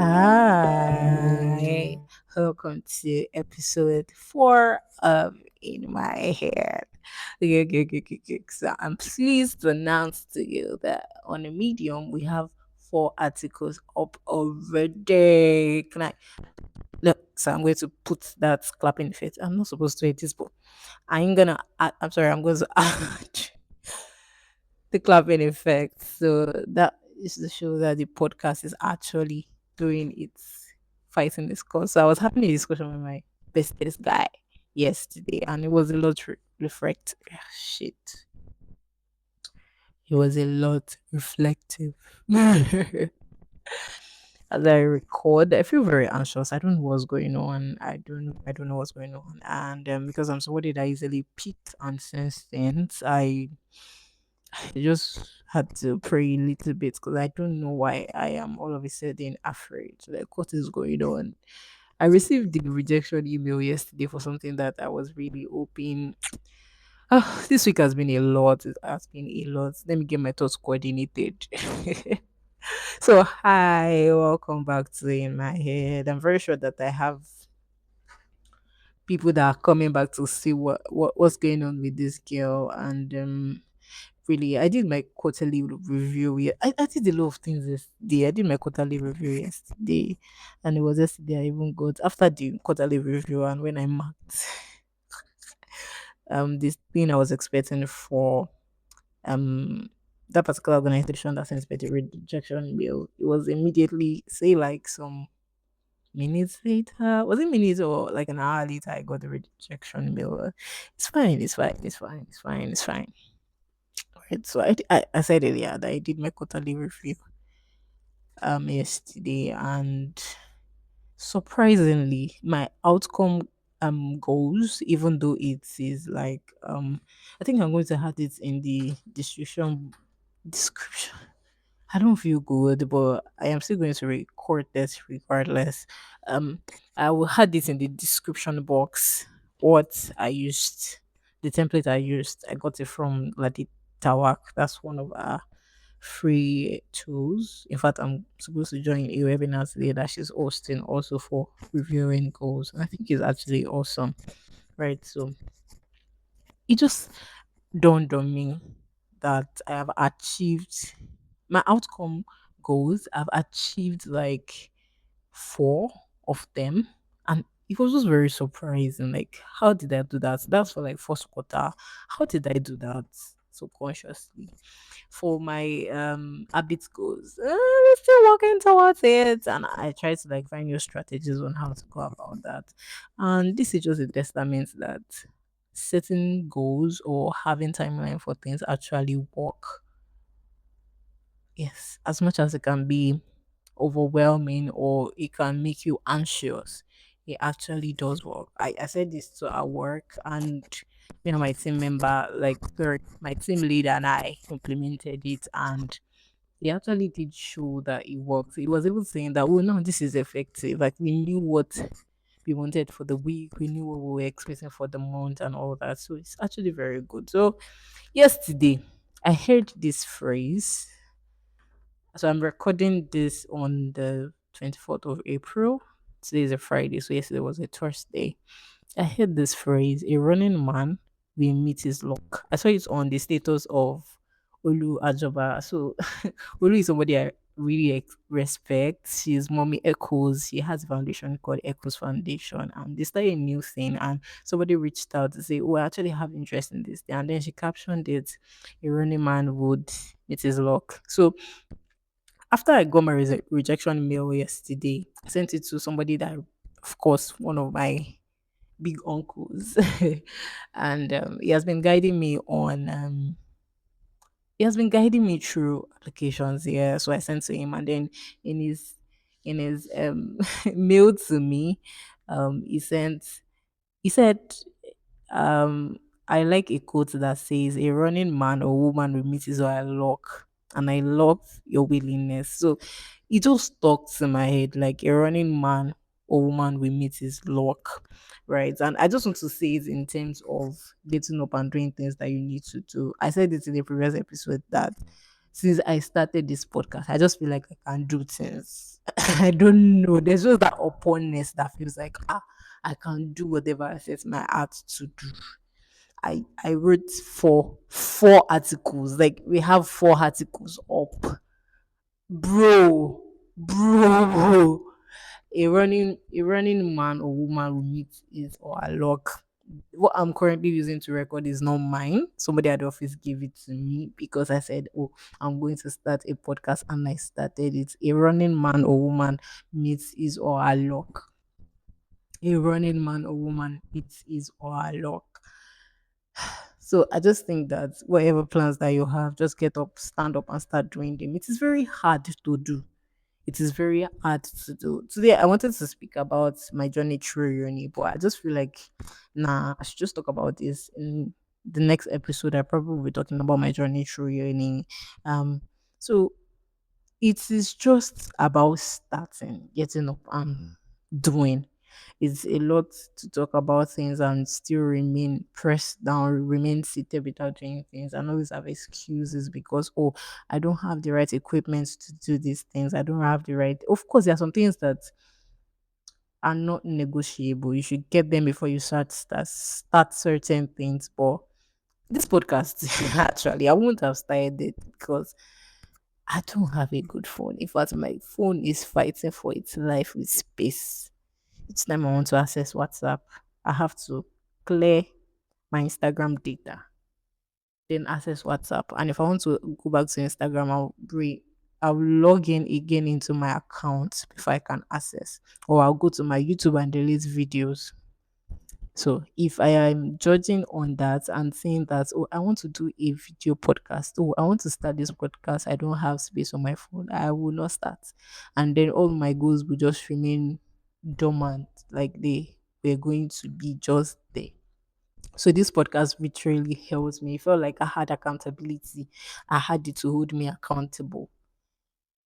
Hi, welcome to episode 4 of In My Head. So I'm pleased to announce to you that on a medium we have 4 articles up already. Can I look? So I'm going to put that clapping effect. I'm not supposed to hit this, but I'm sorry. I'm going to add the clapping effect. So that is to show that the podcast is actually doing its fighting this cause. So I was having a discussion with my bestest guy yesterday, and it was a lot reflect. Shit, it was a lot reflective. As I record, I feel very anxious. I don't know what's going on. I don't know what's going on. And because I'm somebody that easily pick and sense things, I just had to pray a little bit because I don't know why I am all of a sudden afraid. Like, what is going on? I received the rejection email yesterday for something that I was really hoping. This week has been a lot. It has been a lot. Let me get my thoughts coordinated. So, hi, welcome back to In My Head. I'm very sure that I have people that are coming back to see what's going on with this girl, and really, I did my quarterly review. I did a lot of things yesterday. I did my quarterly review yesterday, and it was yesterday I even got after the quarterly review and when I marked this thing I was expecting for um that particular organization that sent me the rejection mail. It was immediately say like some minutes later. Was it minutes or like an hour later? I got the rejection mail. It's fine. It's fine. It's fine. It's fine. It's fine. Right. So I said earlier that I did my quarterly review yesterday, and surprisingly my outcome goes, even though it is like I think I'm going to have it in the description. I don't feel good, but I am still going to record this regardless. Um, I will have this in the description box. What I used, the template I used, I got it from Ladi Tawak. That's one of our free tools. In fact, I'm supposed to join a webinar today that she's hosting also for reviewing goals. And I think it's actually awesome. Right. So it just dawned on me that I have achieved my outcome goals. I've achieved like 4 of them, and it was just very surprising. Like, how did I do that? That's for like first quarter. How did I do that subconsciously? For my habit goals, we're still working towards it, and I try to like find new strategies on how to go about that. And this is just a testament that setting goals or having timeline for things actually work. Yes, as much as it can be overwhelming or it can make you anxious, it actually does work. I said this to our work, and my team member, like sorry, my team leader and I implemented it, and it actually did show that it worked. It was even saying that, oh no, this is effective. Like we knew what we wanted for the week, we knew what we were expecting for the month and all that. So it's actually very good. So yesterday I heard this phrase. So I'm recording this on the 24th of April. Today is a Friday, so yesterday was a Thursday. I heard this phrase: "A running man will meet his luck." I saw it on the status of Olu Ajoba. So Olu is somebody I really respect. She's mommy Echoes. She has a foundation called Echoes Foundation, and they started a new thing. And somebody reached out to say, "Oh, I actually have interest in this." And then she captioned it: "A running man would meet his luck." So after I got my rejection mail yesterday, I sent it to somebody that, of course, one of my big uncles, and he has been guiding me on. He has been guiding me through applications. Yeah, so I sent to him, and then in his in his mail to me, he sent. He said I like a quote that says, "A running man or woman will meet his own luck." And I love your willingness. So it just stuck to my head like a running man or woman will meet his luck. Right. And I just want to say it in terms of getting up and doing things that you need to do. I said it in the previous episode that since I started this podcast, I just feel like I can do things. I don't know. There's just that openness that feels like I can do whatever I set my heart to do. I wrote four articles. Like we have four articles up. Bro. A running man or woman will meet is or a luck. What I'm currently using to record is not mine. Somebody at the office gave it to me because I said, "Oh, I'm going to start a podcast," and I started it. A running man or woman meets is or a luck. A running man or woman meets is or a luck. So I just think that whatever plans that you have, just get up, stand up, and start doing them. It is very hard to do. It is very hard to do. Today, I wanted to speak about my journey through uni, but I just feel like, nah, I should just talk about this in the next episode. I probably will be talking about my journey through uni. Um, so it is just about starting, getting up and doing. It's a lot to talk about things and still remain pressed down, remain seated without doing things, and always have excuses because, oh, I don't have the right equipment to do these things. I don't have the right. Of course, there are some things that are not negotiable. You should get them before you start certain things. But this podcast, actually, I wouldn't have started it because I don't have a good phone. In fact, my phone is fighting for its life with space. Each time I want to access WhatsApp, I have to clear my Instagram data, then access WhatsApp. And if I want to go back to Instagram, I'll log in again into my account before I can access. Or I'll go to my YouTube and delete videos. So if I am judging on that and saying that, oh, I want to do a video podcast, oh, I want to start this podcast, I don't have space on my phone, I will not start. And then all my goals will just remain dormant, like they were going to be just there. So this podcast literally helps me. It felt like I had accountability. I had it to hold me accountable,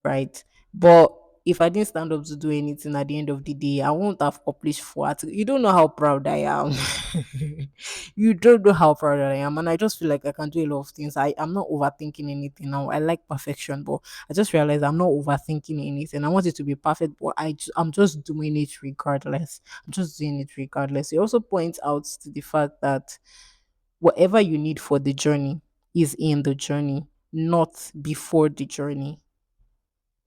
right? But if I didn't stand up to do anything at the end of the day, I won't have published for articles. You don't know how proud I am. You don't know how proud I am. And I just feel like I can do a lot of things. I'm not overthinking anything now. I like perfection, but I just realized I'm not overthinking anything. I want it to be perfect, but I'm just doing it regardless. I'm just doing it regardless. It also points out to the fact that whatever you need for the journey is in the journey, not before the journey.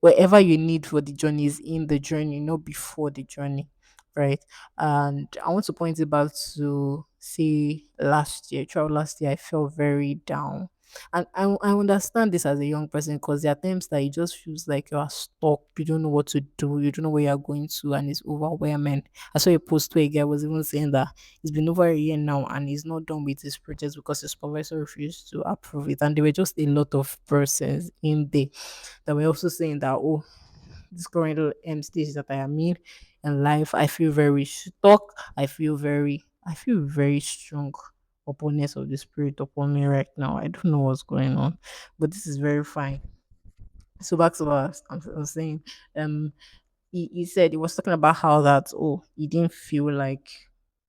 Wherever you need for the journey is in the journey, not before the journey, right? And I want to point it back to say last year, throughout last year, I felt very down. And I understand this as a young person because there are times that it just feels like you are stuck, you don't know what to do, you don't know where you're going to, and it's overwhelming. I saw a post where a guy was even saying that it's been over a year now and he's not done with his project because his supervisor refused to approve it. And there were just a lot of persons in there that were also saying that, oh, this current stage that I am in life, I feel very stuck. I feel very strong openness of the spirit upon me right now. I don't know what's going on, but this is very fine. So back to what I was saying. Um, he said he was talking about how that, oh, he didn't feel like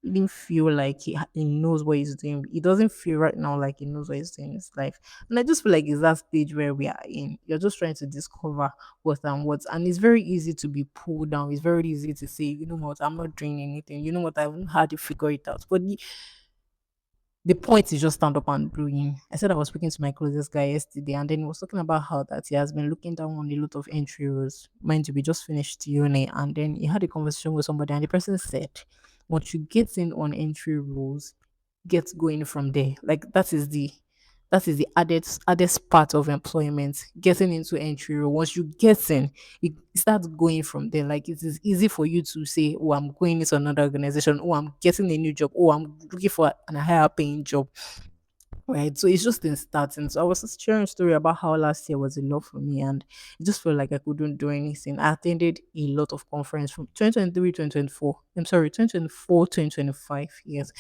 he knows what he's doing. He doesn't feel right now like he knows what he's doing in his life. And I just feel like it's that stage where we are in. You're just trying to discover what and what. And it's very easy to be pulled down. It's very easy to say, you know what, I'm not doing anything. You know what, I haven't had to figure it out. But the point is just stand up and do him. I said I was speaking to my closest guy yesterday, and then he was talking about how that he has been looking down on a lot of entry roles. Mind you, we just finished uni, and then he had a conversation with somebody, and the person said, "Once you get in on entry roles, get going from there. Like that is the added part of employment. Getting into entry role. Once you get in, you start going from there. Like it is easy for you to say, "Oh, I'm going into another organization. Oh, I'm getting a new job. Oh, I'm looking for a higher paying job." Right. So it's just in starting. So I was just sharing a story about how last year was a lot for me, and it just felt like I couldn't do anything. I attended a lot of conference from 2023, 2024. I'm sorry, 2024, 2025 years.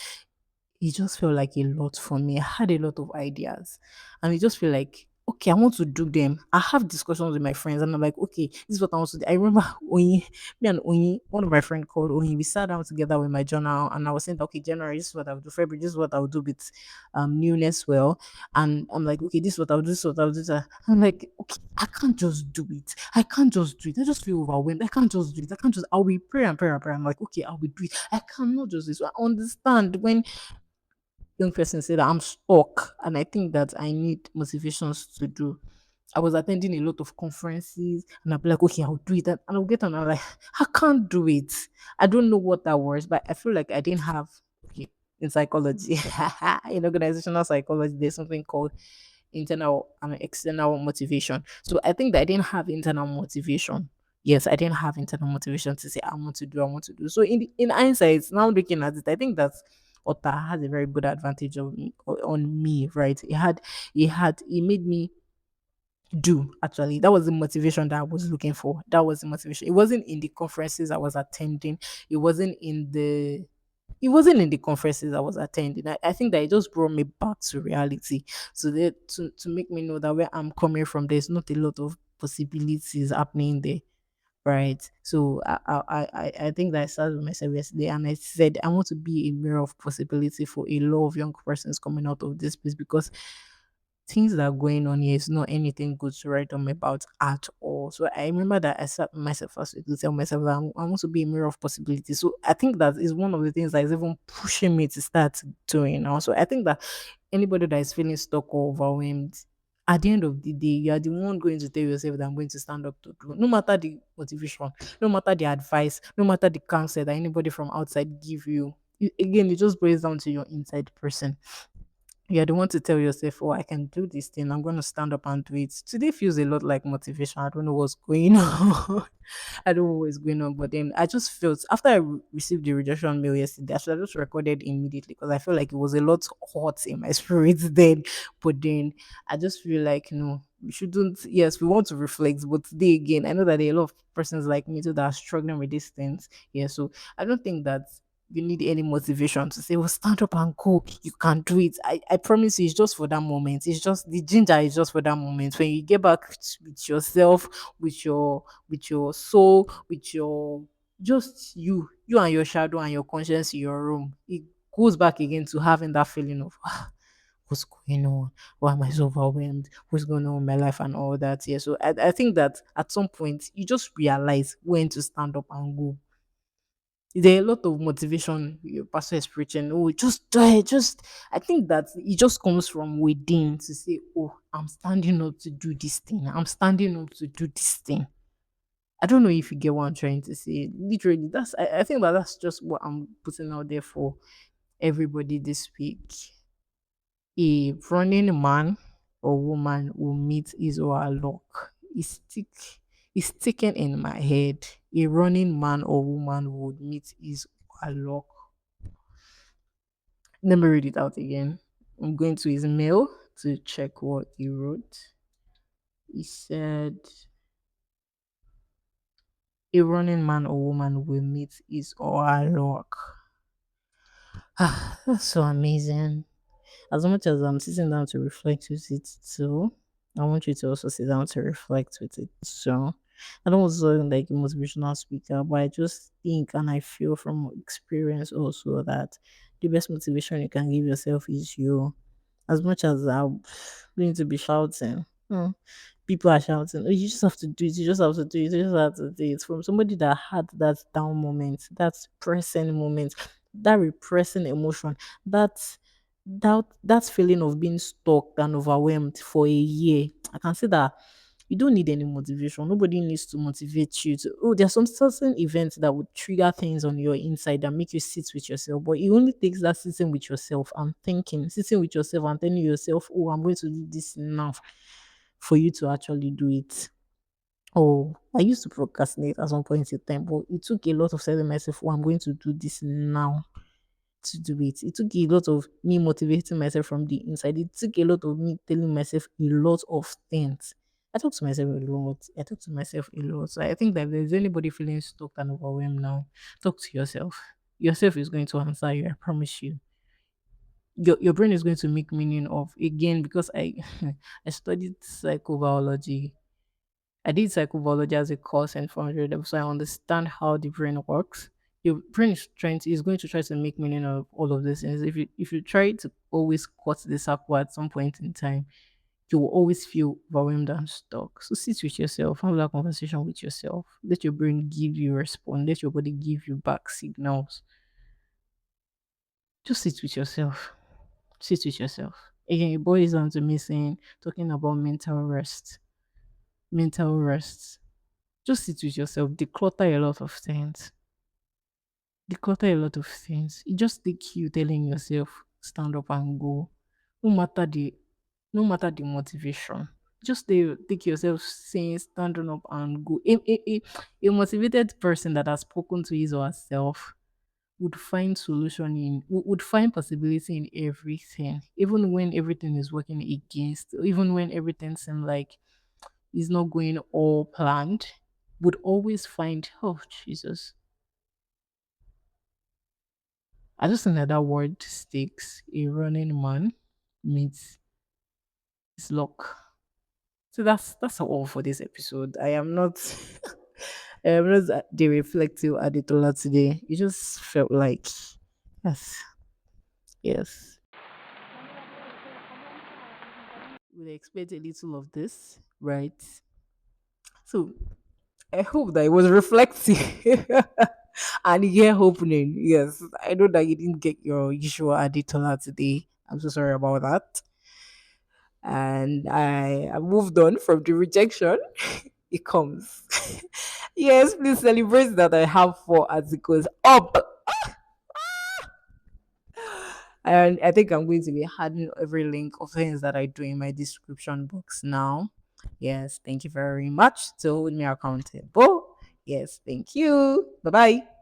It just felt like a lot for me. I had a lot of ideas, and it just felt like okay, I want to do them. I have discussions with my friends and I'm like, okay, this is what I want to do. I remember Oyin, me and Oyin, one of my friends called Oyin, we sat down together with my journal and I was saying, okay, January, this is what I would do. February, this is what I would do with newness well. And I'm like, okay, this is what I'll do, this is what I'll do. I'm like, okay, I can't just do it. I can't just do it. I just feel overwhelmed. I can't just do it. I can't just, I'll be prayer and prayer and prayer. I'm like, okay, I'll be do it. I cannot just do this. So I understand when young person say that I'm stuck and I think that I need motivations to do. I was attending a lot of conferences and I'll be like, okay, I'll do it. And I'll get on, I'm like, I can't do it. I don't know what that was, but I feel like I didn't have, okay, in psychology, in organizational psychology, there's something called internal and external motivation. So I think that I didn't have internal motivation. Yes, I didn't have internal motivation to say I want to do, I want to do. So in hindsight, now looking at it, I think that Otta has a very good advantage on me, right? It made me do actually. That was the motivation that I was looking for. That was the motivation. It wasn't in the conferences I was attending. It wasn't in the it wasn't in the conferences I was attending. I think that it just brought me back to reality. So that to make me know that where I'm coming from, there's not a lot of possibilities happening there. Right. So I think that I started with myself yesterday and I said I want to be a mirror of possibility for a lot of young persons coming out of this place because things that are going on here is not anything good to write home about at all. So I remember that I sat myself first to tell myself that I want to be a mirror of possibility. So I think that is one of the things that is even pushing me to start doing now. So I think that anybody that is feeling stuck or overwhelmed, at the end of the day, you are the one going to tell yourself that I'm going to stand up to do. No matter the motivation, no matter the advice, no matter the counsel that anybody from outside give you. Again, it just boils down to your inside person. You're the one to tell yourself, oh, I can do this thing. I'm going to stand up and do it. Today feels a lot like motivation. I don't know what's going on. I don't know what's going on. But then I just felt, after I received the rejection mail yesterday, actually, I just recorded immediately because I felt like it was a lot hot in my spirit then. But then I just feel like, no, we shouldn't. Yes, we want to reflect. But today again, I know that there are a lot of persons like me too that are struggling with these things. Yeah. So I don't think that you need any motivation to say, well, stand up and go. You can do it. I promise you, it's just for that moment. It's just the ginger is just for that moment. When you get back with yourself, with your soul, with your just you and your shadow and your conscience in your room. It goes back again to having that feeling of what's going on? Why am I so overwhelmed? What's going on in my life and all that? Yeah. So I think that at some point you just realize when to stand up and go. There are a lot of motivation your pastor is preaching. Oh, just do it. Just I think that it just comes from within to say, oh, I'm standing up to do this thing. I'm standing up to do this thing. I don't know if you get what I'm trying to say. Literally, I think that that's just what I'm putting out there for everybody this week. A running man or woman will meet his or her luck. It's sticking in my head. A running man or woman would meet his or her luck. Let me read it out again. I'm going to his mail to check what he wrote. He said, a running man or woman will meet his or her luck. Ah, that's so amazing. As much as I'm sitting down to reflect with it too, I want you to also sit down to reflect with it. So I don't sound like a motivational speaker, but I just think and I feel from experience also that the best motivation you can give yourself is you. As much as I'm going to be shouting, people are shouting, oh, you just have to do it, you just have to do it, you just have to do it. From somebody that had that down moment, that pressing moment, that repressing emotion, that that feeling of being stuck and overwhelmed for a year. I can say that you don't need any motivation. Nobody needs to motivate you to. Oh, there's some certain events that would trigger things on your inside that make you sit with yourself. But it only takes that sitting with yourself and thinking, sitting with yourself and telling yourself, oh, I'm going to do this now for you to actually do it. Oh, I used to procrastinate at some point in time, but it took a lot of telling myself, oh, I'm going to do this now to do it. It took a lot of me motivating myself from the inside. It took a lot of me telling myself a lot of things. I talk to myself a lot. I talk to myself a lot. So I think that if there's anybody feeling stuck and overwhelmed now, talk to yourself. Yourself is going to answer you. I promise you. your brain is going to make meaning of again because I I studied psychobiology. I did psychobiology as a course in 400 level, so I understand how the brain works. Your brain is going to try to make meaning of all of these things. If you try to always cut the circle at some point in time, you will always feel overwhelmed and stuck. So sit with yourself, have that conversation with yourself. Let your brain give you response. Let your body give you back signals. Just sit with yourself. Sit with yourself. Again, it boils down to me saying, talking about mental rest. Mental rest. Just sit with yourself. Declutter a lot of things. Declutter a lot of things. It just takes you telling yourself, stand up and go. No matter the no matter the motivation. Just take yourself saying standing up and go. A motivated person that has spoken to his or herself would find solution in would find possibility in everything, even when everything is working against, even when everything seems like it's not going all planned, would always find, oh Jesus. I just think that that word sticks. A running man meets his luck. So that's all for this episode. I am not I am not the reflective Aditola today. It just felt like yes, yes. We expect a little of this, right? So I hope that it was reflective and ear opening. Yes, I know that you didn't get your usual Aditola today. I'm so sorry about that. And I moved on from the rejection. It comes. Yes, please celebrate that I have four as it goes up. And I think I'm going to be adding every link of things that I do in my description box now. Yes, thank you very much to hold me accountable. Yes, thank you. Bye bye.